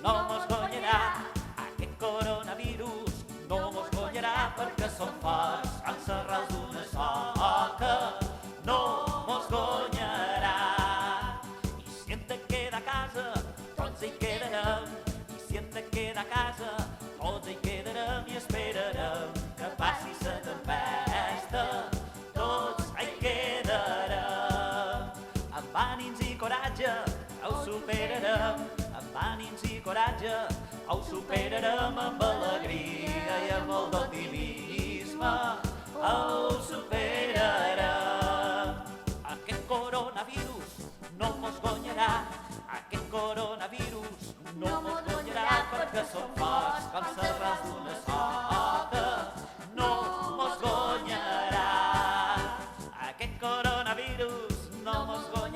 no mos guanyarà. Aquest coronavirus no mos guanyarà perquè som forts amb l'arrels d'una soca. No mos guanyarà. I si hem de quedar a casa, tots hi quedarem. I si hem de quedar a casa, tots hi quedarem i esperarem que passi la tempesta. Tots hi quedarem. Amb ànims i coratge ho superarem. Amb ànims i coratge ho superarem. Amb alegria i amb molt d'optimisme ho superarem. Aquest coronavirus no mos guanyarà. Aquest coronavirus no mos guanyarà perquè som forts com l'arrels d'una soca. No mos guanyarà. Aquest coronavirus no mos guanyarà.